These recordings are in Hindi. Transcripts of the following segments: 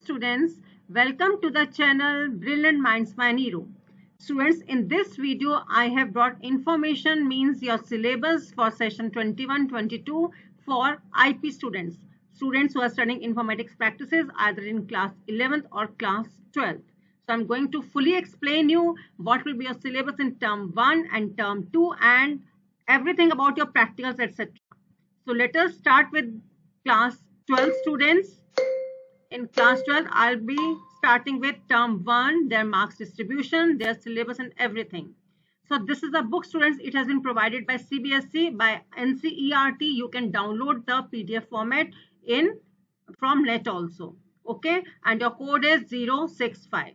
students, welcome to the channel Brilliant Minds by Nero. Students, in this video, I have brought information means your syllabus for session 21-22 for IP students. Students who are studying informatics practices either in class 11th or class 12th. So I'm going to fully explain you what will be your syllabus in term 1 and term 2 and everything about your practicals, etc. So let us start with class 12 students. In class 12, I'll be starting with term 1, their marks distribution, their syllabus and everything. So this is a book, students. It has been provided by CBSE, by NCERT. You can download the PDF format from NET also. Okay, and your code is 065.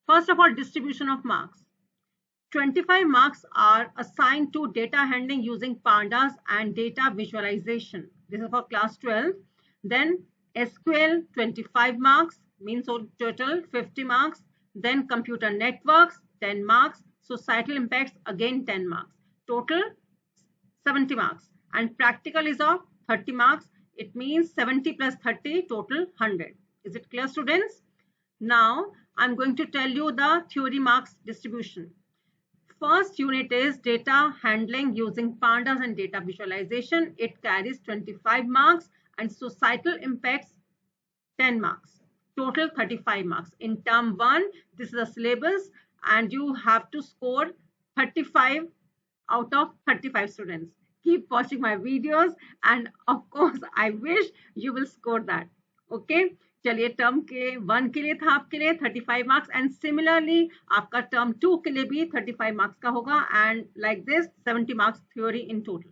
First of all, distribution of marks. 25 marks are assigned to data handling using pandas and data visualization. This is for class 12. Then SQL 25 marks, means total 50 marks. Then computer networks 10 marks. Societal impacts again 10 marks. Total 70 marks. And practical is of 30 marks. It means 70 plus 30, total 100. Is it clear, students? Now I'm going to tell you the theory marks distribution. First unit is data handling using pandas and data visualization. It carries 25 marks and societal impacts 10 marks. Total 35 marks. In term 1, this is a syllabus and you have to score 35 out of 35 students. Keep watching my videos and of course I wish you will score that. Okay. चलिए टर्म के 1 के लिए था आपके लिए 35 मार्क्स एंड सिमिलरली आपका टर्म 2 के लिए भी 35 मार्क्स का होगा and like this 70 marks theory in total.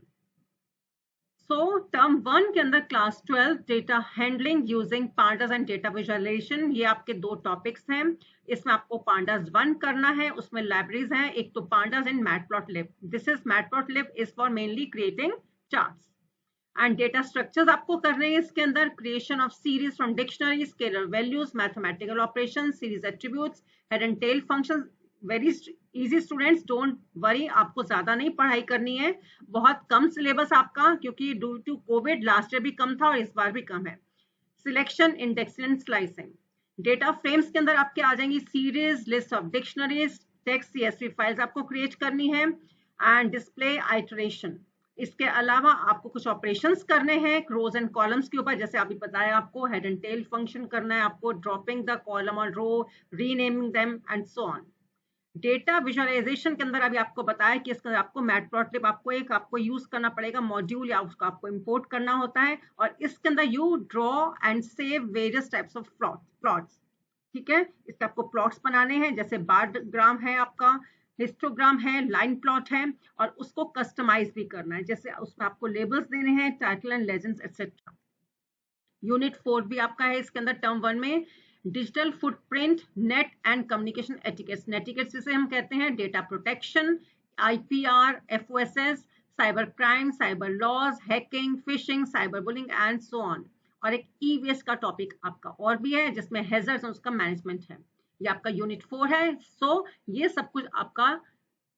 So term 1 के अंदर class 12 data handling using pandas and data visualisation, ये आपके दो टॉपिक्स हैं. इसमें आपको पांडास 1 करना है. उसमें लाइब्रेरीज हैं, एक तो pandas and matplotlib. This is matplotlib is for mainly creating charts. And data structures आपको करने हैं इसके अंदर. Creation of series from dictionary, scalar values, mathematical operation, series attributes, head and tail functions. Very easy students, don't worry. आपको ज्यादा नहीं पढ़ाई करनी है. बहुत कम सिलेबस आपका, क्योंकि due to covid last year भी कम था और इस बार भी कम है. Selection, indexing and slicing. Data frames के अंदर आपके आ जाएंगी series, list of dictionaries, text CSV files आपको क्रिएट करनी है एंड डिस्प्ले आइटरेशन. इसके अलावा आपको कुछ ऑपरेशंस करने हैं रोज एंड कॉलम्स के ऊपर, जैसे अभी बताया आपको हेड एंड टेल फंक्शन करना है आपको, ड्रॉपिंग द कॉलम और row, renaming them and so on. Data visualisation के अंदर अभी आपको बताया कि इसके अंदर आपको मैटप्लॉटलिब आपको यूज करना पड़ेगा मॉड्यूल, या उसको आपको इंपोर्ट करना होता है और इसके अंदर you draw and save various types of plots. ठीक है, इसके आपको प्लॉट्स बनाने हैं, जैसे बार ग्राम है आपका, हिस्टोग्राम है, लाइन प्लॉट है, और उसको कस्टमाइज भी करना है. जैसे उसमें आपको लेबल्स देने हैं, title and legends etcetera. Unit 4 भी आपका है इसके अंदर टर्म 1 में. Digital footprint, net and communication etiquettes. Netiquettes जिसे हम कहते हैं data protection, IPR, FOSS, cyber crime, cyber laws, hacking, phishing, cyber bullying and so on. और एक EVS का टॉपिक आपका और भी है जिसमें हैजर्ड्स, उसका मैनेजमेंट है. ये आपका यूनिट 4 है. सो ये सब कुछ आपका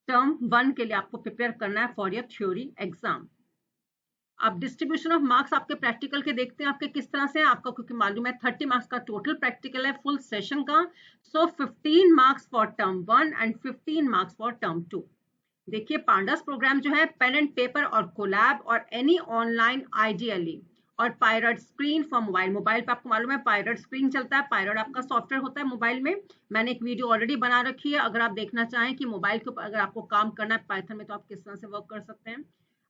टर्म 1 के लिए आपको प्रिपेयर करना है फॉर योर थ्योरी एग्जाम. अब डिस्ट्रीब्यूशन ऑफ मार्क्स आपके प्रैक्टिकल के देखते हैं आपके किस तरह से आपका, क्योंकि मालूम है 30 मार्क्स का टोटल प्रैक्टिकल है फुल सेशन का. सो 15 marks for term 1 and 15 marks for term 2. देखिए पांडास प्रोग्राम जो है पेन एंड पेपर और कोलैब और एनी ऑनलाइन आइडियली, और pirate screen for mobile. Mobile पे आपको मालूम है पायरट स्क्रीन चलता है. पायरट आपका सॉफ्टवेयर होता है मोबाइल में. मैंने एक वीडियो ऑलरेडी बना रखी है, अगर आप देखना चाहें कि मोबाइल के ऊपर अगर आपको काम करना है पाइथन में तो आप किस तरह से वर्क कर सकते हैं.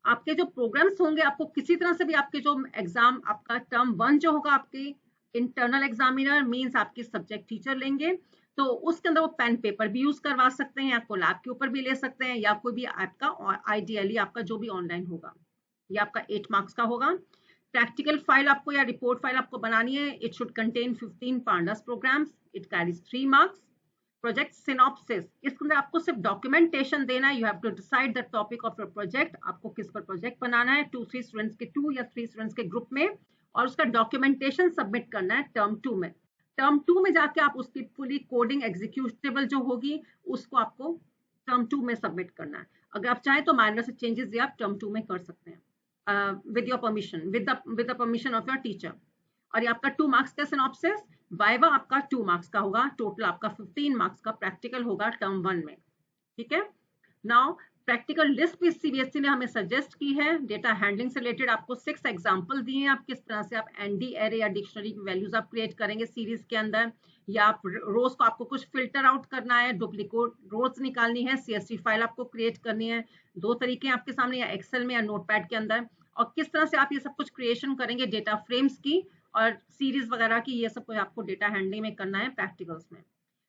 आपके जो प्रोग्राम्स होंगे आपको किसी तरह से भी आपके जो एग्जाम आपका टर्म 1 जो होगा, आपके इंटरनल एग्जामिनर मींस आपके सब्जेक्ट टीचर लेंगे, तो उसके अंदर वो पेन पेपर भी यूज करवा सकते हैं, या कोलैब के ऊपर भी ले सकते हैं, या कोई भी आपका आइडियली आपका जो भी ऑनलाइन होगा. ये आपका 8 मार्क्स का होगा. प्रैक्टिकल फाइल आपको या रिपोर्ट फाइल आपको बनानी है. It should contain 15 pandas programs. It carries 3 marks. Project synopsis, इसके अंदर आपको सिर्फ डॉक्यूमेंटेशन देना है. You have to decide the topic of your project. आपको किस पर प्रोजेक्ट बनाना है, 2-3 स्टूडेंट्स के 2 या 3 स्टूडेंट्स के ग्रुप में, और उसका डॉक्यूमेंटेशन सबमिट करना है टर्म 2 में. टर्म 2 में जाके आप उसकी पूरी कोडिंग एग्जीक्यूटेबल जो होगी उसको आपको टर्म 2 में सबमिट करना है. अगर आप चाहें तो माइनर से चेंजेस आप टर्म 2 में कर सकते हैं with your permission, with the permission of your teacher. और ये आपका 2 मार्क्स का सिनॉप्सिस, वाइवा आपका 2 मार्क्स का होगा, टोटल आपका 15 मार्क्स का प्रैक्टिकल होगा टर्म 1 में। ठीक है, नाउ प्रैक्टिकल लिस्ट भी सीबीएसई ने हमें सजेस्ट की है। डेटा हैंडलिंग से रिलेटेड आपको 6 एग्जांपल दिए हैं, आप किस तरह से आप एनडी एरे या डिक्शनरी की वैल्यूज आप क्रिएट करेंगे सीरीज के अंदर, या आप रोज को आपको कुछ फिल्टर आउट करना है, डुप्लीकेट रोज निकालनी है, सीएसवी फाइल आपको क्रिएट करनी है। 2 तरीके हैं आपके सामने, या एक्सेल में या नोटपैड के अंदर, और किस तरह से आप ये सब कुछ क्रिएशन करेंगे डेटा फ्रेम्स की और सीरीज वगैरह की, ये सब कुछ आपको डेटा हैंडलिंग में करना है प्रैक्टिकल्स में।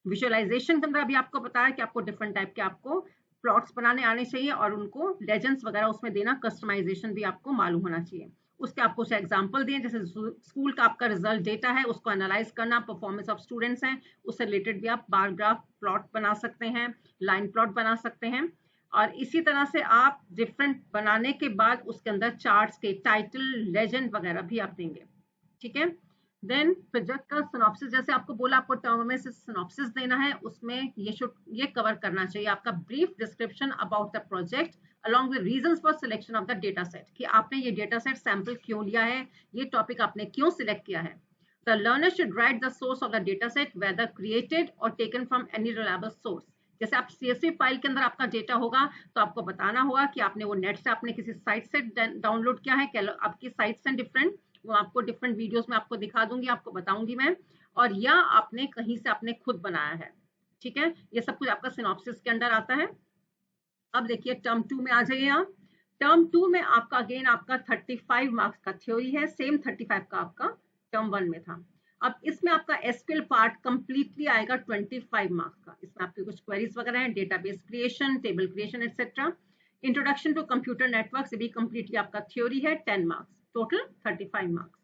विजुअलाइजेशन के अंदर अभी आपको बताया कि आपको डिफरेंट टाइप के आपको प्लॉट्स बनाने आने चाहिए और उनको लेजेंड्स वगैरह उसमें देना, कस्टमाइजेशन भी आपको मालूम होना चाहिए। उसके आपको कुछ एग्जांपल दिए, जैसे स्कूल का आपका रिजल्ट डेटा है उसको एनालाइज करना, परफॉर्मेंस ऑफ स्टूडेंट्स हैं उससे रिलेटेड भी आप बार ग्राफ प्लॉट बना सकते हैं, लाइन प्लॉट बना सकते हैं। और इसी तरह से आप डिफरेंट बनाने के बाद उसके अंदर चार्ट्स के टाइटल, लेजेंड वगैरह भी आप देंगे। ठीक है, देन प्रोजेक्ट का सिनॉप्सिस, जैसे आपको बोला आपको टर्म में से सिनॉप्सिस देना है, उसमें ये कवर करना चाहिए आपका brief description about the project along with reasons for selection of the data set, कि आपने ये डेटा सेट सैंपल क्यों लिया है, ये टॉपिक आपने क्यों सिलेक्ट किया है। The learner should write the source of the data set whether created or taken from any reliable source। जैसे आप CSV फाइल के अंदर आपका डेटा होगा तो आपको बताना होगा कि आपने वो नेट से आपने किसी साइट से डाउनलोड किया है, आपकी साइट्स हैं डिफरेंट, वो आपको डिफरेंट वीडियोस में आपको दिखा दूंगी, आपको बताऊंगी मैं, और या आपने कहीं से आपने खुद बनाया है। ठीक है, ये सब कुछ आपका सिनॉप्सिस के अंदर आता है। अब देखिए टर्म 2 में आ जाइए आप। टर्म 2 में आपका अगेन आपका 35 मार्क्स का थ्योरी है, सेम 35 का आपका टर्म 1 में था। अब इसमें आपका एसक्यूएल पार्ट कंप्लीटली आएगा 25 मार्क्स का। इसमें आपके कुछ क्वेरीज वगैरह हैं, database creation, table creation etcetera. Introduction to computer network से भी कंप्लीटली आपका थ्योरी है, 10 मार्क्स, टोटल 35 मार्क्स।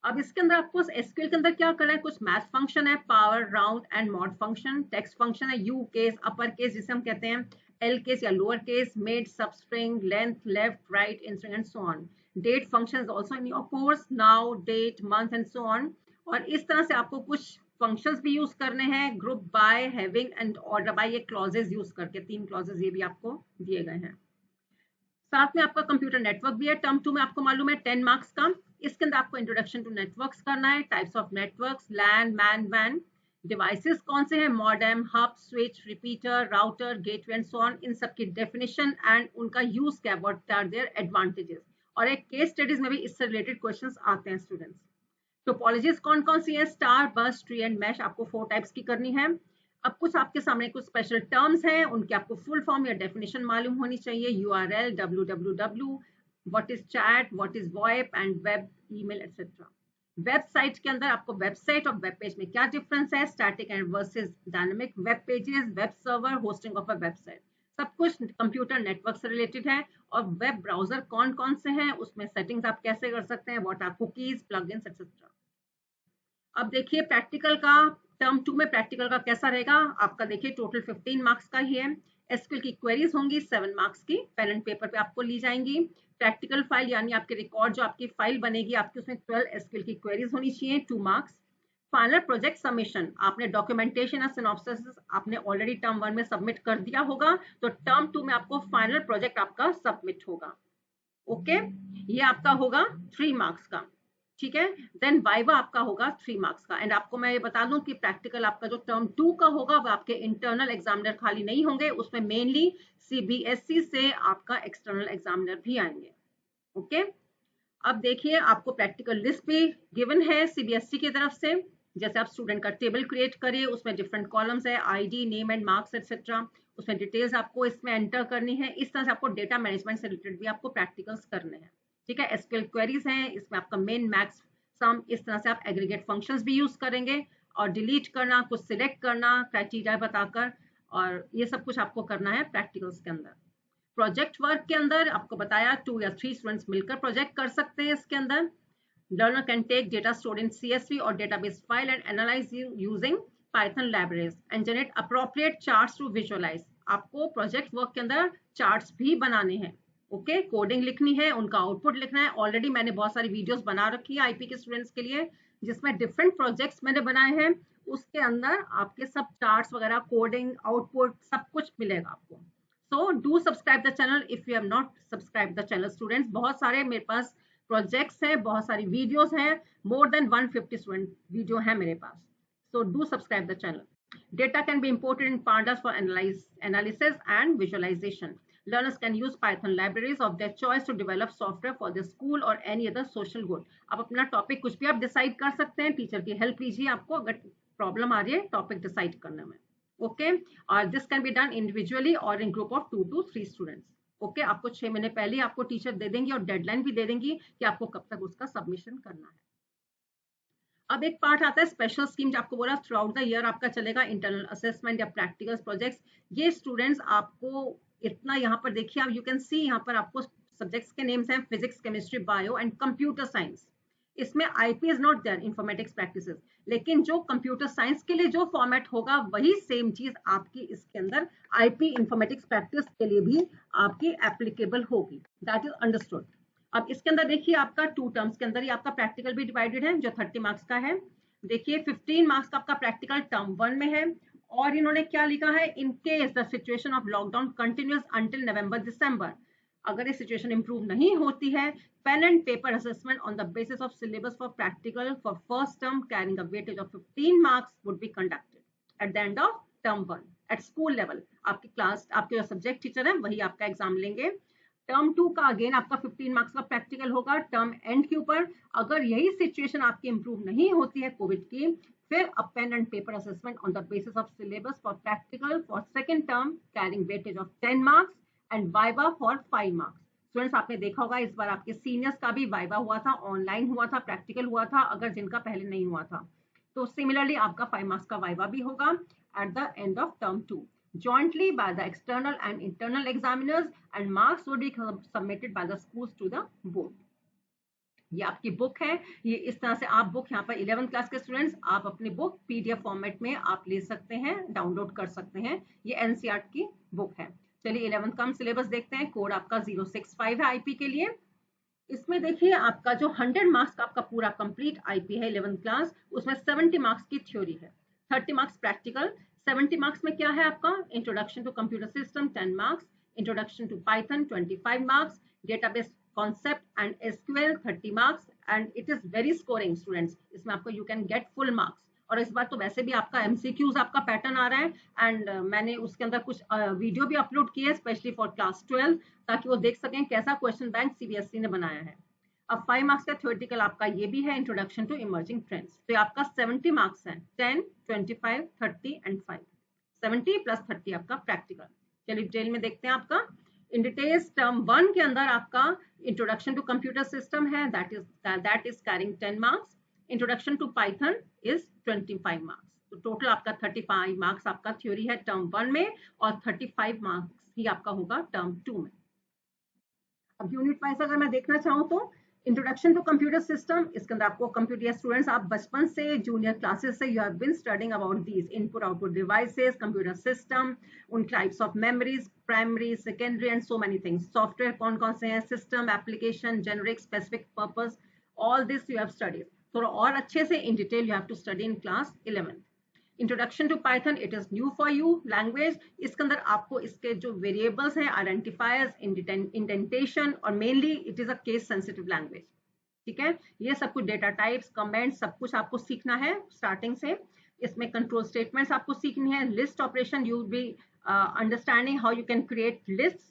अब इसके अंदर आपको एसक्यूएल के अंदर क्या करना है, कुछ मैथ फंक्शन है, power, round and mod function, text function है, यू केस, अपर केस जिसे हम कहते हैं, एल केस या lower case, mid, substring, length, left, right, instring and so on. Date function also in your course, now, date, month and so on. और इस तरह से आपको कुछ फंक्शंस भी यूज करने हैं, group by, having and order by, ये क्लॉजेज यूज करके 3 क्लॉजेज ये भी आपको दिए गए हैं। साथ में आपका कंप्यूटर नेटवर्क भी है, टर्म 2 में आपको मालूम है 10 मार्क्स का। इसके अंदर आपको इंट्रोडक्शन टू नेटवर्क्स करना है, types of networks, LAN, MAN, वैन, डिवाइसेस कौन से हैं, modem, hub, switch, repeater, router, gateway and so on, इन सब की डेफिनेशन एंड उनका यूज क्या, व्हाट आर देयर एडवांटेजेस। और एक केस स्टडीज में भी इससे रिलेटेड क्वेश्चंस आते हैं स्टूडेंट्स। टोपोलॉजीज कौन कौन सी है, स्टार, बस, ट्री एंड मैश, आपको 4 टाइप्स की करनी है। अब कुछ आपके सामने कुछ स्पेशल टर्म्स हैं, उनके आपको फुल फॉर्म या डेफिनेशन मालूम होनी चाहिए, URL, www, what is chat, what is VoIP and web, email etcetera. Website के अंदर आपको वेबसाइट और वेब पेज में क्या डिफरेंस है, static and versus dynamic web pages, web server, hosting of a website, सब कुछ कंप्यूटर नेटवर्क से रिलेटेड है। और वेब ब्राउजर कौन कौन से हैं, उसमें सेटिंग्स आप कैसे कर सकते हैं, what are cookies, plugins etcetera. अब देखिए प्रैक्टिकल का, टर्म 2 में प्रैक्टिकल का कैसा रहेगा आपका, देखिए टोटल 15 मार्क्स का ही है। एसक्यूएल की क्वेरीज होंगी 7 मार्क्स की, पेन एंड पेपर पे आपको ली जाएंगी। प्रैक्टिकल फाइल यानी आपके रिकॉर्ड जो आपकी फाइल बनेगी आपकी, उसमें 12 एसक्यूएल की क्वेरीज होनी चाहिए, 2 मार्क्स। फाइनल प्रोजेक्ट सबमिशन, आपने डॉक्यूमेंटेशन या सिनॉप्सिस आपने ऑलरेडी टर्म 1 में सबमिट कर दिया होगा, तो टर्म 2 में आपको फाइनल प्रोजेक्ट आपका सबमिट होगा। ओके, ये आपका होगा 3 मार्क्स का। ठीक है, देन वाइवा आपका होगा 3 मार्क्स का। एंड आपको मैं ये बता दूं कि प्रैक्टिकल आपका जो टर्म 2 का होगा वो आपके इंटरनल एग्जामिनर खाली नहीं होंगे, उसमें मेनली सीबीएसई से आपका एक्सटर्नल एग्जामिनर भी आएंगे। ओके, अब देखिए आपको प्रैक्टिकल लिस्ट भी गिवन है सीबीएसई की तरफ से। जैसे आप स्टूडेंट का टेबल क्रिएट करिए, उसमें डिफरेंट कॉलम्स है, ID, name and marks etcetera, उसमें डिटेल्स आपको इसमें एंटर करनी है। इस तरह से आपको डेटा मैनेजमेंट से रिलेटेड भी आपको प्रैक्टिकल्स करने हैं। ठीक है, एसक्यूएल क्वेरीज हैं, इसमें आपका मेन, मैक्स, सम, इस तरह से आप एग्रीगेट फंक्शंस भी यूज करेंगे, और डिलीट करना, कुछ सिलेक्ट करना क्राइटेरिया बताकर, और ये सब कुछ आपको करना है प्रैक्टिकल्स के अंदर। प्रोजेक्ट वर्क के अंदर आपको बताया 2 या 3 स्टूडेंट्स मिलकर प्रोजेक्ट कर सकते हैं इसके अंदर। Learner can take data stored in CSV or database file and analyze using Python libraries and generate appropriate charts to visualize। आपको प्रोजेक्ट वर्क के अंदर चार्ट्स भी बनाने हैं। ओके, कोडिंग लिखनी है, उनका आउटपुट लिखना है। ऑलरेडी मैंने बहुत सारी वीडियोस बना रखी है आईपी के स्टूडेंट्स के लिए, जिसमें डिफरेंट प्रोजेक्ट्स मैंने बनाए हैं, उसके अंदर आपके सब चार्ट्स वगैरह, कोडिंग, आउटपुट सब कुछ मिलेगा आपको। So do subscribe the channel if you have not subscribe the channel students. बहुत सारे मेरे पास प्रोजेक्ट्स हैं, बहुत सारी वीडियोस हैं, more than 150 स्टूडेंट वीडियो है मेरे पास. So do subscribe the channel. Data can be imported in pandas for analysis and visualization. Learners can use Python libraries of their choice to develop software for their school or any other social good. आप अपना टॉपिक कुछ भी आप डिसाइड कर सकते हैं, टीचर की हेल्प लीजिए आपको अगर प्रॉब्लम आ रही है टॉपिक डिसाइड करने में. ओके, और this can be done individually और in group of 2 to 3 students. Okay, आपको 6 महीने पहले आपको टीचर दे देंगी और डेडलाइन भी दे देंगी कि आपको कब तक उसका सबमिशन करना है. अब एक पार्ट आता है स्पेशल स्कीम, जो आपको बोला थ्रू आउट द ईयर आपका चलेगा इंटरनल असेसमेंट या प्रैक्टिकल प्रोजेक्ट्स. ये स्टूडेंट्स आपको इतना यहाँ पर देखिए, आप यू कैन सी यहाँ पर आपको सब्जेक्ट्स के नेम्स हैं physics, chemistry, bio and computer science. इसमें IP is not there, informatics practices, लेकिन जो कंप्यूटर साइंस के लिए जो फॉर्मेट होगा वही सेम चीज आपकी इसके अंदर आईपी इंफॉर्मेटिक्स प्रैक्टिस के लिए भी आपकी एप्लीकेबल होगी. That is understood. अब इसके अंदर देखिए आपका 2 टर्म्स के अंदर ही आपका प्रैक्टिकल भी डिवाइडेड है जो 30 मार्क्स का है. देखिए 15 मार्क्स का आपका प्रैक्टिकल टर्म 1 में है और इन्होंने क्या लिखा है, in case the situation of lockdown continues until November December. अगर ये सिचुएशन इंप्रूव नहीं होती है, pen and paper assessment on the basis of syllabus for practical for first term carrying a weightage of 15 marks would be conducted at the end of term 1 at school level. आपकी क्लास, आपके जो सब्जेक्ट टीचर है वही आपका एग्जाम लेंगे. टर्म 2 का अगेन आपका 15 मार्क्स का प्रैक्टिकल होगा टर्म एंड के ऊपर. अगर यही सिचुएशन आपकी इंप्रूव नहीं होती है कोविड की, फिर a pen and paper assessment on the basis of syllabus for practical for second term carrying weightage of 10 marks and viva for 5 marks. Students आपने देखा होगा इस बार आपके सीनियर्स का भी वाइवा हुआ था, ऑनलाइन हुआ था, प्रैक्टिकल हुआ था, अगर जिनका पहले नहीं हुआ था. तो सिमिलरली आपका 5 मार्क्स का वाइवा भी होगा eight the end of term 2. jointly by the external and internal examiners and marks would be submitted by the schools to the board. ये आपकी बुक है, ये इस तरह से आप बुक यहाँ पर 11th क्लास के स्टूडेंट्स आप अपनी बुक पीडीएफ फॉर्मेट में आप ले सकते हैं, डाउनलोड कर सकते हैं. ये एनसीईआरटी की बुक है. चलिए 11th का हम सिलेबस देखते हैं. कोड आपका 065 है आईपी के लिए. इसमें देखिए आपका जो 100 मार्क्स का आपका पूरा कंप्लीट आईपी है 11th क्लास, उसमें 70 मार्क्स की थ्योरी है, 30 मार्क्स प्रैक्टिकल. 70 मार्क्स में क्या है आपका, introduction to computer system 10 marks, introduction to python 25 marks, database concept and SQL 30 marks and it is very scoring students. इसमें आपको you can get full marks. और इस बार तो वैसे भी आपका एमसीक्यूज आपका पैटर्न आ रहा है एंड मैंने उसके अंदर कुछ वीडियो भी अपलोड किए हैं स्पेशली फॉर क्लास 12 ताकि वो देख सकें कैसा क्वेश्चन बैंक सीबीएसई ने बनाया है. अब 5 मार्क्स का थ्योरेटिकल आपका ये भी है, इंट्रोडक्शन टू इमर्जिंग ट्रेंड्स. तो आपका 70 मार्क्स है, 10, 25, 30 एंड 5. 70 प्लस 30 आपका प्रैक्टिकल. चलिए डिटेल में देखते हैं आपका. इन डिटेल्स टर्म 1 के अंदर आपका इंट्रोडक्शन टू कंप्यूटर सिस्टम है, that is carrying 10 marks. Introduction to python is 25 marks. तो टोटल आपका 35 मार्क्स आपका थ्योरी है टर्म 1 में और 35 मार्क्स ही आपका होगा टर्म 2 में. अब यूनिट वाइज अगर मैं देखना चाहूँ तो इंट्रोडक्शन टू कंप्यूटर सिस्टम, इसके अंदर आपको कंप्यूटर स्टूडेंट्स आप बचपन से जूनियर क्लासेस से you have been studying about these input output devices, computer system, उन types of memories, primary, secondary and so many things. Software कौन कौन से हैं, system, application, generic, specific purpose, all this you have studied. थोड़ा और अच्छे से in detail you have to study in class 11. Introduction to Python, it is new for you language. इसके अंदर आपको इसके जो वेरिएबल्स हैं, आइडेंटिफायर्स, इंडेंटेशन और mainly it is a case sensitive language. ठीक है, ये सब कुछ डेटा टाइप्स, कमेंट्स, सब कुछ आपको सीखना है स्टार्टिंग से. इसमें कंट्रोल स्टेटमेंट्स आपको सीखनी है, list operation, you will be understanding how you can create list,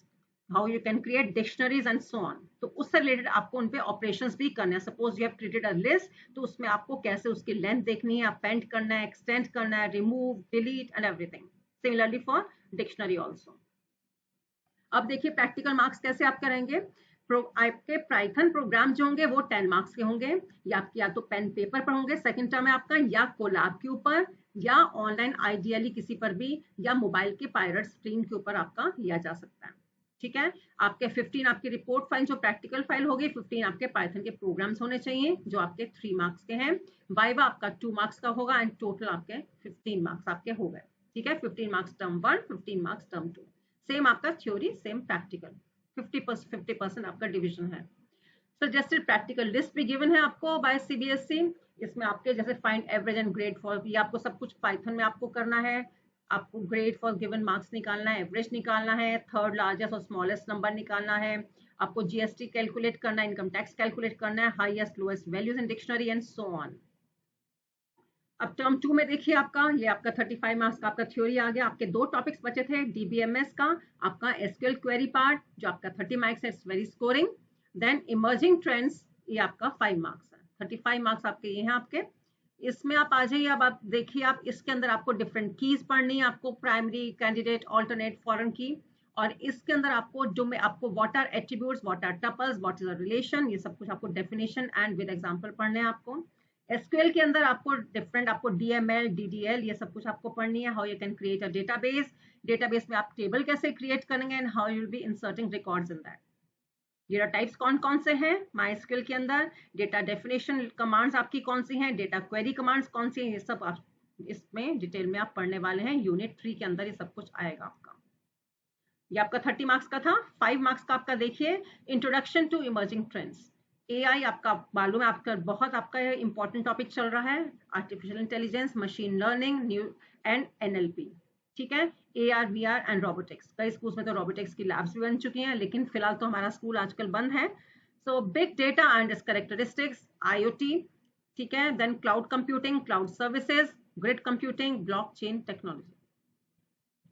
how you can create dictionaries and so on. तो उससे रिलेटेड आपको उन पे ऑपरेशंस भी करने हैं. Suppose you have created a list, तो उसमें आपको कैसे उसकी लेंथ देखनी है, अपेंड करना है, एक्सटेंड करना है, remove, delete and everything. Similarly for dictionary also. अब देखिए प्रैक्टिकल मार्क्स कैसे आप करेंगे. आपके पाइथन प्रोग्राम जो होंगे वो 10 मार्क्स के होंगे, या तो पेन पेपर पर होंगे सेकंड टर्म में आपका, या कोलैब के ऊपर, या ऑनलाइन आइडियली किसी पर भी, या मोबाइल के पायरेट स्क्रीन के ऊपर आपका लिया जा सकता है. ठीक है, आपके 15 आपकी रिपोर्ट फाइल जो प्रैक्टिकल फाइल होगी, 15 आपके पाइथन के प्रोग्राम्स होने चाहिए जो आपके 3 मार्क्स के हैं. वाइवा आपका 2 मार्क्स का होगा एंड टोटल आपके 15 मार्क्स आपके हो गए. ठीक है, 15 marks term 1, 15 marks term 2. Same आपका थ्योरी, सेम प्रैक्टिकल. 50% आपका डिविजन है. सजेस्टेड प्रैक्टिकल लिस्ट भी गिवन है आपको बाय सीबीएसई. इसमें आपके जैसे find average and grade for, ये आपको सब कुछ पाइथन में आपको करना है. आपको ग्रेड फॉर गिवन मार्क्स निकालना है, एवरेज निकालना है, थर्ड लार्जेस्ट और स्मॉलेस्ट नंबर निकालना है, आपको जीएसटी कैलकुलेट करना है, इनकम टैक्स कैलकुलेट करना है, highest lowest values in dictionary and so on. अब टर्म 2 में देखिए आपका ये आपका 35 मार्क्स का आपका थ्योरी आ गया। आपके दो टॉपिक्स बचे थे, डीबीएमएस का आपका एसक्यूएल क्वेरी पार्ट जो आपका 30 मार्क्स है, it's very scoring. Then emerging trends ये आपका 5 मार्क्स है, 35 मार्क्स आपके ये हैं आपके। इसमें आप आ जाइए, अब आप देखिए, आप इसके अंदर आपको डिफरेंट कीज पढ़नी है, आपको प्राइमरी, कैंडिडेट, ऑल्टरनेट, फॉरेन की, और इसके अंदर आपको जो में आपको what are attributes, what are tuples, what is a relation, ये सब कुछ आपको डेफिनेशन एंड विद एग्जांपल पढ़ने हैं आपको। एसक्यूएल के अंदर आपको डिफरेंट, आपको डीएमएल, डीडीएल, ये सब कुछ आपको पढ़नी है। How you can create a database, database में आप टेबल कैसे क्रिएट करेंगे and how you will be inserting records in that. Data types कौन कौन से हैं माइस्क्यूएल के अंदर, डेटा डेफिनेशन कमांड्स आपकी कौन सी हैं, डेटा क्वेरी कमांड्स कौन सी हैं, ये सब आप इसमें डिटेल में आप पढ़ने वाले हैं। यूनिट 3 के अंदर ये सब कुछ आएगा आपका। ये आपका 30 मार्क्स का था। 5 मार्क्स का आपका देखिए, introduction to emerging trends. AI आपका मालूम है, आपका बहुत आपका इंपॉर्टेंट टॉपिक चल रहा है, artificial intelligence, machine learning, new and NLP, ठीक है। एआर, वीआर एंड रोबोटिक्स, कई स्कूल्स में तो रोबोटिक्स की लैब्स भी बन चुकी हैं, लेकिन फिलहाल तो हमारा स्कूल आजकल बंद है। So big data and its characteristics, IoT, ठीक है। Then cloud computing, cloud services, grid computing, blockchain technology.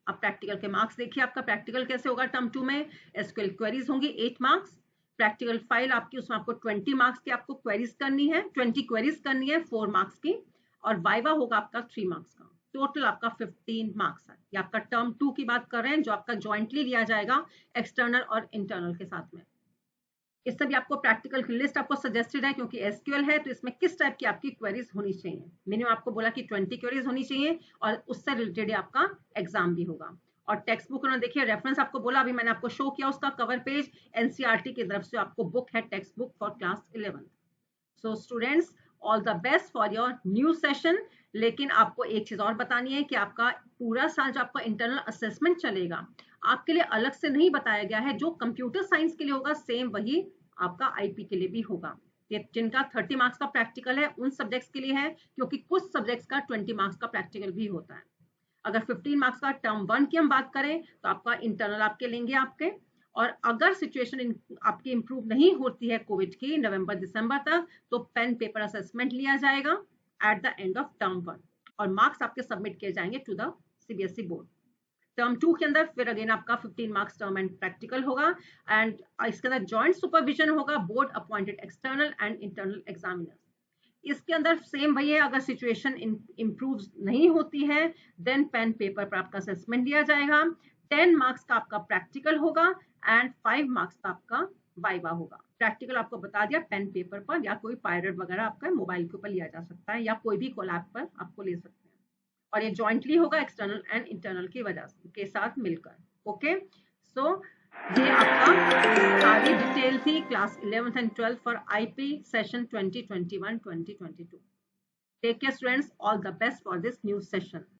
अब प्रैक्टिकल के मार्क्स देखिए, आपका प्रैक्टिकल कैसे होगा टर्म 2 में। एसक्यूएल क्वेरीज होंगी 8 मार्क्स, प्रैक्टिकल फाइल आपकी, उसमें आपको 20 मार्क्स की आपको क्वेरीज करनी है, 20 क्वेरीज करनी है 4 मार्क्स की, और वाइवा होगा आपका 3 मार्क्स का। टोटल आपका 15 मार्क्स है। ये आपका टर्म 2 की बात कर रहे हैं, जो आपका ज्वाइंटली लिया जाएगा एक्सटर्नल और इंटरनल के साथ में। इससे भी आपको प्रैक्टिकल की लिस्ट आपको सजेस्टेड है, क्योंकि एसक्यूएल है तो इसमें किस टाइप की आपकी क्वेरीज होनी चाहिए। मिनिमम आपको बोला कि 20 क्वेरीज होनी चाहिए, और उससे रिलेटेड आपका एग्जाम भी होगा। और टेक्स्ट बुक उन्होंने देखिए, रेफरेंस आपको बोला, अभी मैंने आपको शो किया उसका कवर पेज, एनसीईआरटी की तरफ से आपको बुक है, text book for class 11। So students, all the best for your new session. लेकिन आपको एक चीज और बतानी है कि आपका पूरा साल जो आपका इंटरनल असेसमेंट चलेगा, आपके लिए अलग से नहीं बताया गया है। जो कंप्यूटर साइंस के लिए होगा सेम वही आपका आईपी के लिए भी होगा। जिनका 30 मार्क्स का प्रैक्टिकल है उन सब्जेक्ट्स के लिए है, क्योंकि कुछ सब्जेक्ट्स का 20 मार्क्स का प्रैक्टिकल भी होता है। अगर 15 मार्क्स का टर्म 1 की हम बात करें तो आपका इंटरनल आपके लेंगे आपके। और अगर सिचुएशन आपकी इंप्रूव नहीं होती है कोविड की नवंबर दिसंबर तक, तो पेन पेपर असेसमेंट लिया जाएगा at the end of term 1, और मार्क्स आपके सबमिट किए जाएंगे to the CBSE board. Term 2 के अंदर फिर अगेन आपका 15 मार्क्स टर्म एंड प्रैक्टिकल होगा, एंड इसके अंदर जॉइंट सुपरविजन होगा board appointed external and internal examiner. इसके अंदर सेम वही है, अगर सिचुएशन इंप्रूव नहीं होती है देन पेन पेपर पर आपका असेसमेंट दिया जाएगा। 10 मार्क्स का आपका प्रैक्टिकल होगा एंड 5 मार्क्स का आपका वाइवा होगा। प्रैक्टिकल आपको बता दिया, पेन पेपर पर या कोई पायरेट वगैरह आपका मोबाइल के ऊपर लिया जा सकता है, या कोई भी कोलैब पर आपको ले सकते हैं, और ये जॉइंटली होगा एक्सटर्नल एंड इंटरनल की वजह के साथ मिलकर। ओके, सो ये आपका सारी डिटेल थी class 11th and 12th for IP session 2021-2022। Take care students, all the best for this new session.